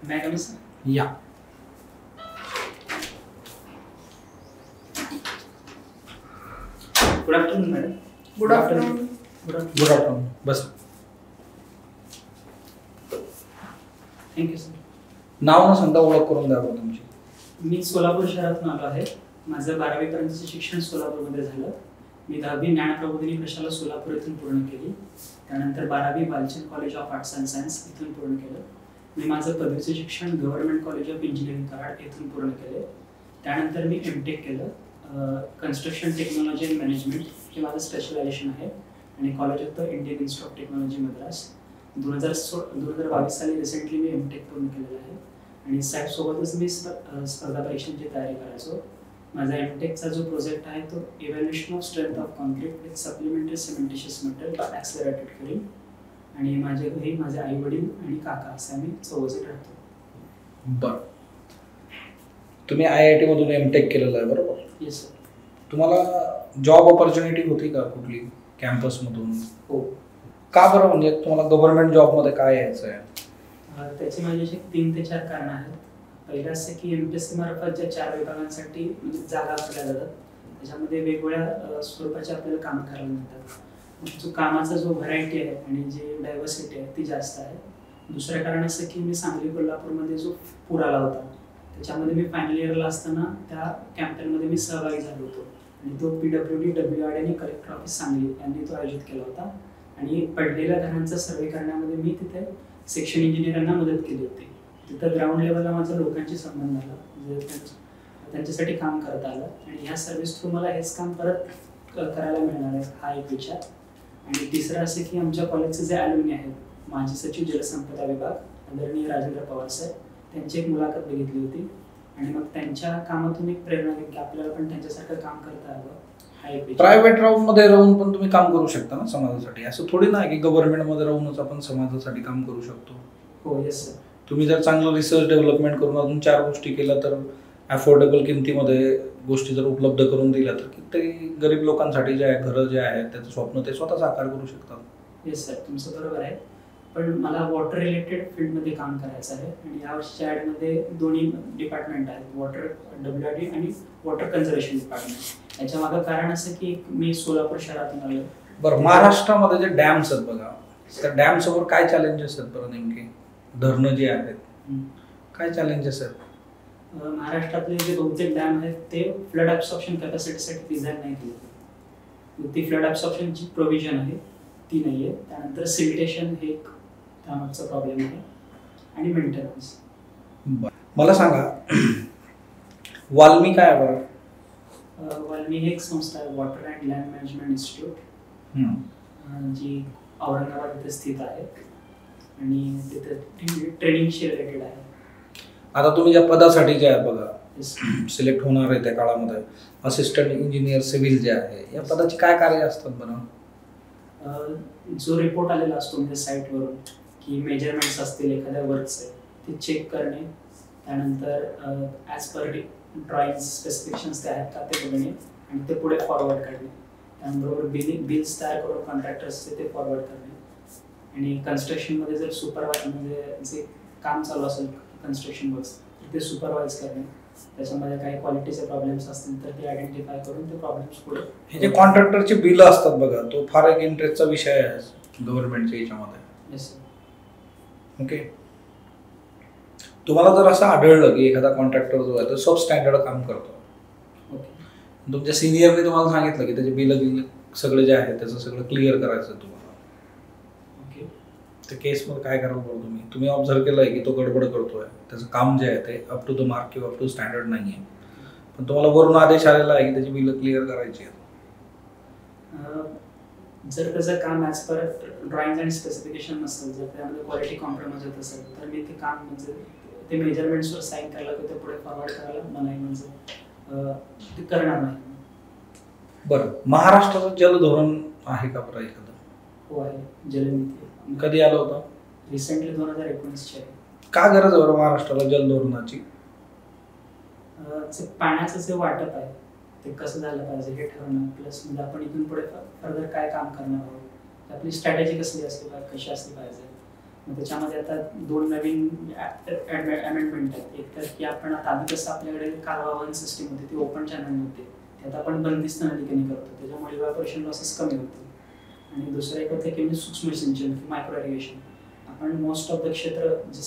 May I come in, sir? Yeah. Good afternoon, madam. Good afternoon. Good afternoon. Bus. Thank you, sir. नाव न सांगता ओळख करून द्यावं तुमची. मी सोलापूर शहरातून आलो आहे. माझं 12वी पर्यंतचे शिक्षण सोलापूरमध्ये झालं. मी 10वी ज्ञानप्रबोधिनी प्रशाला सोलापूर येथून पूर्ण केली. त्यानंतर 12वी Balchand college of arts and science इथून पूर्ण केलं. मी माझं पदवीचे शिक्षण government college of engineering Karad येथून पूर्ण केले. त्यानंतर मी एमटेक केलं. कन्स्ट्रक्शन टेक्नॉलॉजी अँड मॅनेजमेंट हे माझं स्पेशलायझेशन आहे आणि college of the Indian institute of technology Madras. 2022 साली रिसेंटली मी एमटेक पूर्ण केलेलं आहे आणि सॅट सोबतच मी स्पर्धा परीक्षांची तयारी करायचो. माझा एमटेकचा जो प्रोजेक्ट आहे तो evaluation of strength of concrete with supplementary cementitious material accelerated करीन आणि माझे घरी माझे आई वडील आणि काका असे आम्ही चौघजण राहतो. बरं. तुम्ही IIT मधून एमटेक केलेलं आहे बरोबर? Yes sir. तुम्हाला जॉब ऑपॉर्च्युनिटी होती का कुठली कॅम्पसमधून? हो. का बरं, म्हणजे तुम्हाला गव्हर्नमेंट जॉबमध्ये काय यायचं आहे? त्याचे माझे असे 3 ते 4 कारणं आहेत. पहिलं असं की MPSC मार्फत ज्या 4 विभागांसाठी म्हणजे जागा भरल्या जातात त्याच्यामध्ये वेगवेगळ्या स्वरूपाचे आपल्याला कामं करायला मिळतात. जो कामाचा जो व्हरायटी आहे आणि जी डायव्हर्सिटी आहे ती जास्त आहे. दुसरं कारण असं की मी सांगली कोल्हापूरमध्ये जो पूर आला होता त्याच्यामध्ये मी फायनल इयरला असताना त्या कॅम्पेनमध्ये मी सहभागी झालो होतो आणि तो PWD WRD आणि कलेक्टर ऑफिस सांगली यांनी तो आयोजित केला होता आणि पडलेल्या घरांचा सर्वे करण्यामध्ये मी तिथे सेक्शन इंजिनियरांना मदत केली होती. तिथं ग्राउंड लेवलला माझा लोकांशी संबंध झाला, म्हणजे त्यांच्यासाठी काम करता आलं आणि ह्या सर्व्हिस थ्रू मला हेच काम परत करायला मिळणार आहे हा एक विचार. आणि तिसरं असं की आमच्या कॉलेजचे जे ॲल्युमिनी आहेत, माजी सचिव जलसंपदा विभाग आदरणीय राजेंद्र पवार साहेब, त्यांची एक मुलाखत बघितली होती आणि मग त्यांच्या कामातून एक प्रेरणा घेतली की आपल्याला पण त्यांच्यासारखं काम करता आलं. हा एक विचार. प्रायव्हेट मध्ये राहून पण तुम्ही काम करू शकता ना समाजासाठी, असं थोडी ना की गव्हर्नमेंट मध्ये राहूनच आपण समाजासाठी काम करू शकतो. हो. Yes sir. तुम्ही जर चांगलं रिसर्च डेव्हलपमेंट करून अजून 4 गोष्टी केल्या तर अफोर्डेबल किमतीमध्ये गोष्टी जर उपलब्ध करून दिल्या तर किती गरीब लोकांसाठी जे आहे घरं जे आहेत त्याचं स्वप्न ते स्वतः साकार करू शकतात. येस सर, तुमचं बरोबर आहे. पण मला वॉटर रिलेटेड फील्डमध्ये काम करायचं आहे आणि यावर्षीच्या ॲडमध्ये दोन्ही डिपार्टमेंट आहेत, वॉटर WRD आणि वॉटर कन्झर्वेशन डिपार्टमेंट. याच्या मागं कारण असं की मी सोलापूर शहरातून आलो. बरं, महाराष्ट्रामध्ये जे डॅम्स आहेत बघा, त्या डॅम समोर काय चॅलेंजेस आहेत बरं नेमके? धरणं जे आहेत काय चॅलेंजेस आहेत? महाराष्ट्रातले जे बहुतेक डॅम आहेत ते फ्लड ॲब्सॉर्प्शन कॅपॅसिटीसाठी डिझाईन नाही केले. ती फ्लड ॲब्सॉर्प्शनची प्रोव्हिजन आहे ती नाही आहे. त्यानंतर सिल्टेशन हे एक त्यामागचा प्रॉब्लेम आहे आणि मेंटेनन्स. मला सांगा वाल्मी काय बरं? वाल्मी ही एक संस्था आहे, water and land management institute, जी औरंगाबाद इथे स्थित आहे आणि तिथे ट्रेनिंगशी रिलेटेड आहे. आता तुम्ही ज्या पदासाठी जे आहे बघा सिलेक्ट होणार आहे त्या काळामध्ये असिस्टंट इंजिनियर सिव्हिल जे आहे या पदाची काय कार्य असतात बरं? जो रिपोर्ट आलेला असतो म्हणजे साईटवरून की मेजरमेंट्स असतील एखाद्या वर्कचे ते चेक करणे, त्यानंतर ॲज पर ड्रॉइंग स्पेसिफिकेशन्स ते आहेत का ते बघणे आणि ते पुढे फॉरवर्ड करणे. त्याबरोबर बिल्स तयार करून कॉन्ट्रॅक्टर्सचे ते फॉरवर्ड करणे आणि कन्स्ट्रक्शनमध्ये जर म्हणजे जे काम चालू असेल कन्स्ट्रक्शन वर्क्स तर ते सुपरवाइज करणे. त्याच्यामध्ये काही क्वालिटीचे प्रॉब्लेम्स असतील तर ते आयडेंटिफाय करून ते प्रॉब्लेम्स पुढे. हे जे कॉन्ट्रॅक्टरची बिलं असतात बघा तो फार एक इंटरेस्टचा विषय आहे गव्हर्नमेंटच्या याच्यामध्ये. Yes sir. ओके. तुम्हाला जर असं आढळलं की एखादा कॉन्ट्रॅक्टर जो आहे तो सब स्टँडर्ड काम करतो, ओके, तुमच्या सिनियरने तुम्हाला सांगितलं की त्याचे बिलं सगळे जे आहे त्याचं सगळं क्लिअर करायचं तुम्हाला, ओके, त्या केसमध्ये काय करायला बरं? तुम्ही ऑब्झर्व केलंय की तो गडबड करतोय, त्याचं काम जे आहे ते अप टू द मार्क किंवा अप टू स्टँडर्ड नाही आहे, पण तुम्हाला वरून आदेश आलेला आहे की त्याची बिलं क्लिअर करायची आहेत. जर त्याचं काम ॲज पर ड्रॉइंग आणि स्पेसिफिकेशन नसेल, जर त्यामध्ये क्वालिटी कॉम्प्रोमाइज होत असेल तर मी ते काम म्हणजे ते मेजरमेंट्सवर साईन करायला की ते पुढे फॉरवर्ड करायला मनाई म्हणजे ते करणार नाही. बरं, महाराष्ट्राचं जलधोरण आहे का बरं एखादं? हो आहे, जलनीती. कधी आलं होतं? रिसेंटली 2019 आहे. का गरज आहे बरं महाराष्ट्राला जलधोरणाची? पाण्याचं जे वाटप आहे ते कसं झालं पाहिजे हे ठरवणं, प्लस म्हणजे आपण इथून पुढे फर्दर काय काम करणार आहोत, आपली स्ट्रॅटेजी कसली असली पाहिजे, कशी असली पाहिजे, मग त्याच्यामध्ये आता 2 नवीन अमेंडमेंट आहेत. एक तर की आपण आता आधी कसं आपल्याकडे कालवा वन सिस्टीम होती ती ओपन चॅनल होते, ते आता आपण बंदिस्त नलिकेने करतो, त्याच्यामुळे इव्हॅपोरेशन लॉसेस कमी होते. आणि दुसरं एक होतं की म्हणजे सूक्ष्म सिंचन, मायक्रो इरिगेशन. आपण मोस्ट ऑफ द क्षेत्र जे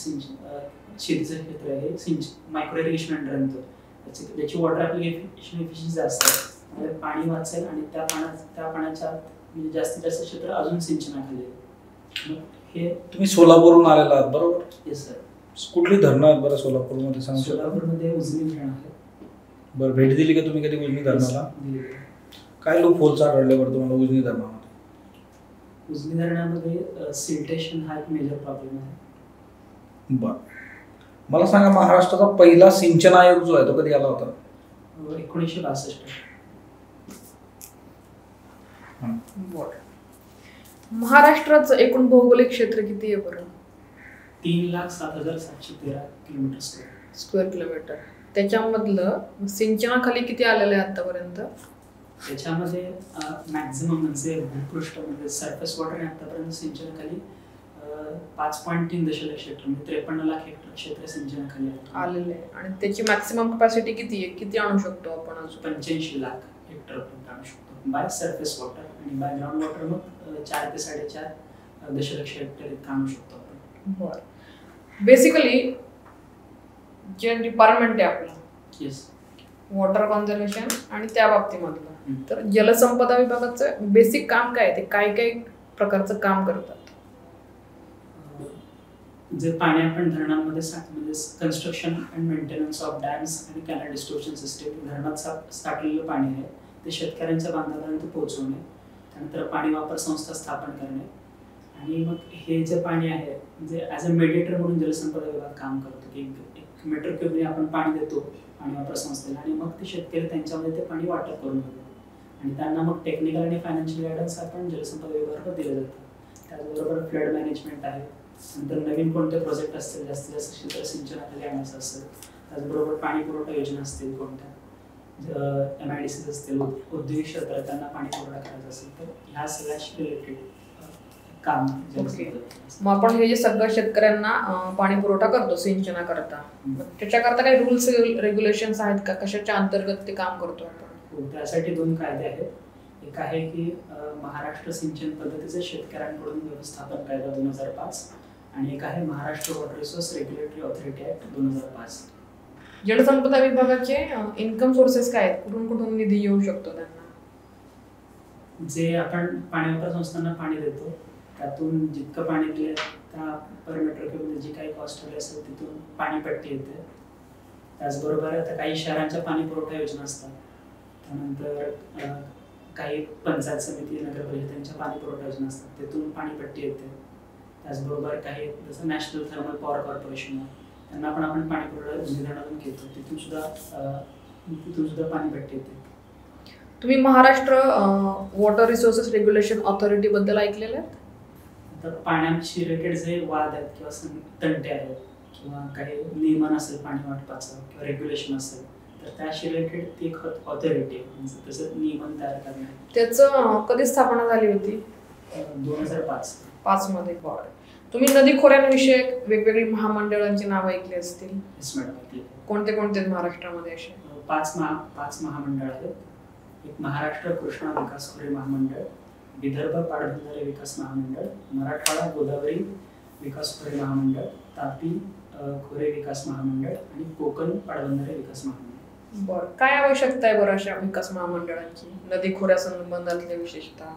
शेतीचं क्षेत्र आहे हे मायक्रो इरिगेशन अंडर आणतो, त्याची वॉटर ॲप्लिकेशन एफिशियन्सी जास्त आहे, त्यामुळे पाणी वाचेल आणि त्या पाण्याच्या म्हणजे जास्तीत जास्त क्षेत्र अजून सिंचनाखाली आहे. मग हे तुम्ही सोलापूरहून आलेला आहात बरोबर? Yes sir. कुठली धरणं आहेत बरं सोलापूरमध्ये सांगू शकता? सोलापूरमध्ये उजनी धरण आहे. बरं, भेट दिली का तुम्ही कधी उजनी धरणाला? काय लूप होल्स आढळले बरं तुम्हाला उजनी धरणामध्ये? उजनी धरणामध्ये सिल्टेशन हा एक मेजर प्रॉब्लेम आहे. बरं, मला सांगा महाराष्ट्राचा पहिला सिंचन आयोग जो आहे तो कधी आला होता? 1962. महाराष्ट्राचं एकूण भौगोलिक क्षेत्र किती आहे बरं? 3,07,713 किलोमीटर स्क्वेअर किलोमीटर. त्याच्यामधलं सिंचनाखाली किती आलेलं आहे आतापर्यंत? त्याच्यामध्ये मॅक्झिमम म्हणजे भूपृष्ठ म्हणजे सरफेस वॉटर आतापर्यंत सिंचनाखाली 5.3 दशलक्ष हेक्टर म्हणजे 53 लाख हेक्टर क्षेत्र सिंचनाखाली आलेले आहे. आणि त्याची मॅक्सिमम कॅपॅसिटी किती आहे? किती आणू शकतो आपण अजून? 85 लाख हेक्टर आणू शकतो बाय सरफेस वॉटर, आणि बाय ग्राउंड वॉटर मग 4 ते 4.5 दशलक्ष हेक्टर इतकं आणू शकतो आपण. बरं, बेसिकली जे डिपार्टमेंट आहे आपलं, येस, वॉटर कन्झर्वेशन आणि त्या बाबतीमधलं, तर जलसंपदा विभागाचं बेसिक काम काय आहे? ते काय काय प्रकारचं काम करतात? जे पाणी आपण धरणांमध्ये म्हणजे construction and maintenance of dams आणि कॅनल डिस्ट्रिब्युशन सिस्टीम, धरणात साठलेलं पाणी आहे ते शेतकऱ्यांच्या बांधापर्यंत पोहोचवणे, त्यानंतर पाणी वापर संस्था स्थापन करणे, आणि मग हे जे पाणी आहे म्हणजे ॲज अ मेडिएटर म्हणून जलसंपदा विभाग काम करतो की 1 मीटर क्यूबने आपण पाणी देतो पाणी वापर संस्थेला, आणि मग ते शेतकरी त्यांच्यामध्ये ते पाणी वाटप करून घेतो, आणि त्यांना मग टेक्निकल आणि फायनान्शियल गायडन्स आपण जलसंपदा विभागावर दिलं जातं. त्याचबरोबर फ्लड मॅनेजमेंट आहे, नंतर नवीन कोणते प्रोजेक्ट असतील जास्तीत जास्त क्षेत्र सिंचनाखाली आणायचं असेल, त्याचबरोबर पाणी पुरवठा योजना असतील कोणत्या, MIDCs असतील, औद्योगिक क्षेत्रात त्यांना पाणी पुरवठा करायचा असेल, तर ह्या सगळ्याशी रिलेटेड काम. मग आपण हे जे सगळं शेतकऱ्यांना पाणी पुरवठा करतो सिंचनाकरता, त्याच्याकरता काही रूल्स रेग्युलेशन्स आहेत का? कशाच्या अंतर्गत ते काम करतो आपण? त्यासाठी 2 कायदे आहेत. एक आहे की महाराष्ट्र सिंचन पद्धतीचे शेतकऱ्यांकडून व्यवस्थापन कायदा 2005, आणि एक आहे Maharashtra water resource regulatory authority act 2005. जलसंपदा विभागाचे इन्कम सोर्सेस काय आहेत? कुठून कुठून निधी येऊ शकतो त्यांना? जे आपण पाणी वापर संस्थांना पाणी देतो त्यातून जितकं पाणी दिलं त्या पर मीटर क्यूबमध्ये जी काही कॉस्ट आली असेल तिथून पाणीपट्टी येते. त्याचबरोबर आता काही शहरांच्या पाणी पुरवठा योजना असतात, त्यानंतर काही पंचायत समिती नगर परिषदांच्या पाणी पुरवठा योजना असतात, तिथून पाणीपट्टी येते. त्याचबरोबर काही जसं नॅशनल थर्मल पॉवर कॉर्पोरेशन आहे त्यांना पण आपण पाणी पुरवठा धरणातून घेतो, तिथून सुद्धा पाणीपट्टी येते. तुम्ही Maharashtra water resources regulation authority बद्दल ऐकलेलं आहे? तर पाण्याशी रिलेटेड जे वाद आहेत किंवा तंटे आहेत किंवा काही नियमन असेल पाणी वाटपाचं किंवा रेग्युलेशन असेल तर त्याशी रिलेटेड ती एक ऑथॉरिटी म्हणजे त्याचं नियमन तयार करणे. त्याचं कधी स्थापना झाली होती? 2005 मध्ये. तुम्ही नदी खोऱ्यांविषयक वेगवेगळी महामंडळांची नावं ऐकली असतील. Yes madam. कोणते कोणते महाराष्ट्रामध्ये असे? 5 महामंडळ आहेत. एक महाराष्ट्र कृष्णा विकास खोरे महामंडळ, विदर्भ पाटबंधारे विकास महामंडळ, मराठवाडा गोदावरी विकास खोरे महामंडळ, तापी खोरे विकास महामंडळ आणि कोकण पाटबंधारे विकास महामंडळ. बरं, काय आवश्यकता आहे बरं अशा विकास महामंडळांची? नदी खोऱ्या संबंधातल्या विशेषतः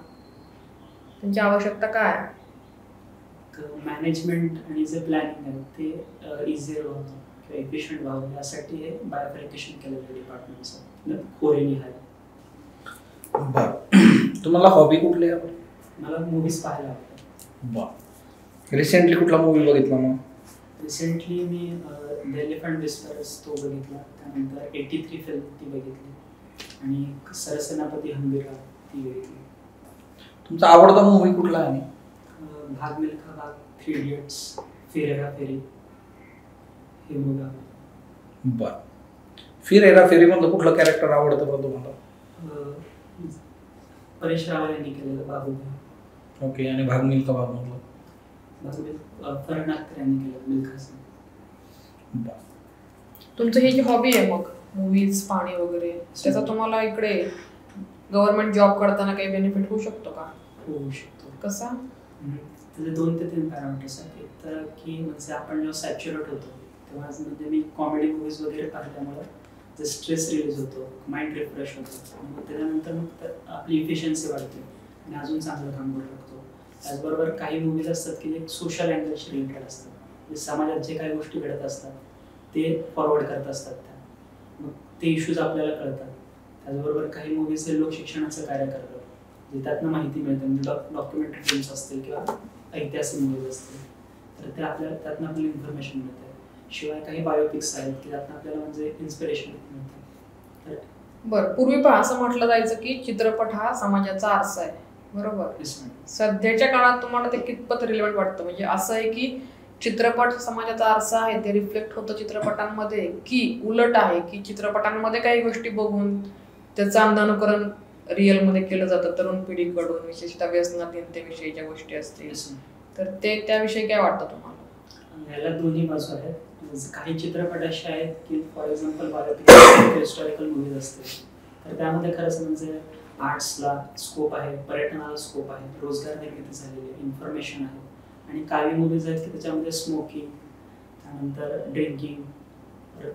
त्यांची आवश्यकता काय आहे? मॅनेजमेंट आणि जे प्लॅनिंग आहे ते इझियर व्हावं किंवा एफिशियंट व्हावं यासाठी हे बायोफिकेशन केलेलं डिपार्टमेंटचं खोरेनी आहे. बरं, तुम्हाला हॉबी कुठली आहे? मला मूवीज पाहायला आवडतात. बरं, रिसेंटली कुठला मूवी बघितला मग? Recently me the elephant whisperers तो बघितला, त्यानंतर 83 फिल्म ती बघितली, आणि सरसेनापती हंबीरराव ती बघितली. तुमचा आवडता मूवी कुठला आहे? भाग मिल्खा भाग, 3 इडियट्स, फिर हेरा फेरी हे मूवी. बरं, फिर हेरा फेरी मधलं कुठलं कॅरेक्टर आवडतं बरं तुम्हाला? परेश रावल यांनी केलेलं बाबू. ओके, आणि भाग मिल्खा भाग मधलं? फरहान अख्तर यांनी केलं मिल्खा सिंग. तुमचं ही जी हॉबी आहे मग मूवीज पाहणे वगैरे त्याचा तुम्हाला इकडे गव्हर्नमेंट जॉब करताना काही बेनिफिट होऊ शकतो का? होऊ शकतो. कसा? त्याचे 2 ते 3 पॅरामीटर्स आहेत. एक तर की म्हणजे आपण जेव्हा सॅच्युरेट होतो तेव्हा म्हणजे मी कॉमेडी मूवीज वगैरे पाहिल्यामुळे जे स्ट्रेस रिलीज होतो, माइंड रिफ्रेश होतो, मग त्याच्यानंतर मग आपली इफिशियन्सी वाढते आणि अजून चांगलं काम करू शकतो. त्याचबरोबर काही मूवीज असतात की जे सोशल अँगलशी रिलेटेड असतात, म्हणजे समाजात जे काही गोष्टी घडत असतात ते फॉरवर्ड करत असतात त्या, मग ते इश्यूज आपल्याला कळतात. त्याचबरोबर काही मूवीज हे लोकशिक्षणाचं कार्य करतात, जे त्यातनं माहिती मिळते, म्हणजे डॉक्युमेंटरी फिल्म्स असतील किंवा ऐतिहासिक मूवीज असतील तर ते आपल्याला त्यातनं आपल्याला इन्फॉर्मेशन मिळते. शिवाय काही बायोपिक्स आहेत की त्यातनं आपल्याला म्हणजे इन्स्पिरेशन मिळतं. बरं, पूर्वी पण असं म्हटलं जायचं की चित्रपट हा समाजाचा आरसा आहे, बरोबर? सध्याच्या काळात तुम्हाला ते कितपत रिलेव्हंट वाटतं? म्हणजे असं आहे की चित्रपट समाजाचा आरसा आहे, ते रिफ्लेक्ट होतं चित्रपटांमध्ये, की उलट आहे की चित्रपटांमध्ये काही गोष्टी बघून त्याचं अंधानुकरण रिअल मध्ये केलं जातं तरुण पिढीकडून, विशेषतः व्यसनाधीनतेविषयीच्या गोष्टी असतील तर ते त्याविषयी काय वाटतं तुम्हाला? याला दोन्ही बाजू आहेत. काही चित्रपट असे आहेत की for example biopic historical movies असतील तर त्यामध्ये खरंच म्हणजे आर्ट्सला स्कोप आहे, पर्यटनाला स्कोप आहे, रोजगार निर्मिती झालेली आहे, इन्फॉर्मेशन आहे. आणि काही मूवीज आहेत की त्याच्यामध्ये स्मोकिंग, त्यानंतर ड्रिंकिंग,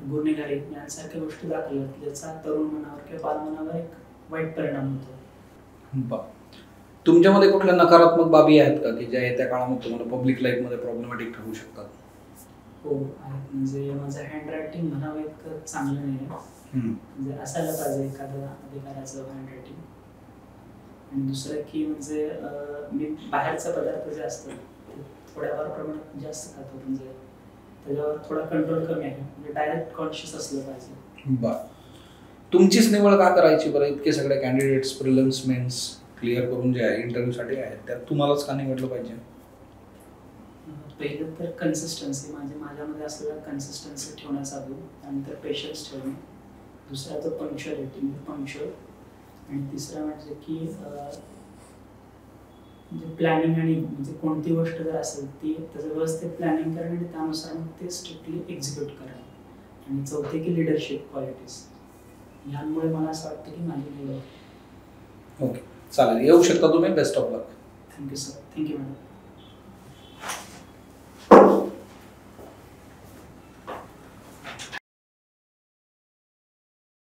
गुन्हेगारी यांसारख्या गोष्टी दाखवल्या की ज्याचा तरुण मनावर किंवा बालमनावर एक वाईट परिणाम होतो. तुमच्यामध्ये कुठल्या नकारात्मक बाबी आहेत का की ज्या येत्या काळामध्ये तुम्हाला पब्लिक लाईफमध्ये प्रॉब्लेमॅटिक ठरू शकतात? हो आहेत. म्हणजे माझं हँडरायटिंग म्हणावं इतकं चांगलं नाही आहे, म्हणजे असायला पाहिजे एखाद्या अधिकाऱ्याचं हँडरायटिंग. आणि दुसरं की म्हणजे मी बाहेरचे पदार्थ जे असतात ते थोड्याफार प्रमाणात जास्त खातो, म्हणजे त्याच्यावर थोडा कंट्रोल कमी आहे, म्हणजे डायरेक्ट कॉन्शियस असलं पाहिजे. बरं, तुमचीच निवड का करायची बरं? इतके सगळे कॅन्डिडेट्स प्रिलिम्स मेन्स क्लिअर करून जे आहे इंटरव्ह्यूसाठी आहेत त्यात तुम्हालाच का निवडलं पाहिजे? पहिलं तर कन्सिस्टन्सी, माझ्यामध्ये असलेला कन्सिस्टन्सी ठेवण्याचा गुण, त्यानंतर पेशन्स ठेवणे, दुसरा तो पंक्च्युअलिटी, पंक्च्युअल, आणि तिसरा म्हणजे की म्हणजे प्लॅनिंग, आणि म्हणजे कोणती गोष्ट जर असेल ती त्याचं व्यवस्थित प्लॅनिंग करणे आणि त्यानुसार मग ते स्ट्रिक्टली एक्झिक्यूट करणे, आणि चौथे की लिडरशिप क्वालिटीज. यामुळे मला असं वाटतं की माझी निवड. ओके, चालेल, येऊ शकता तुम्ही. Best of luck. Thank you sir. Thank you madam.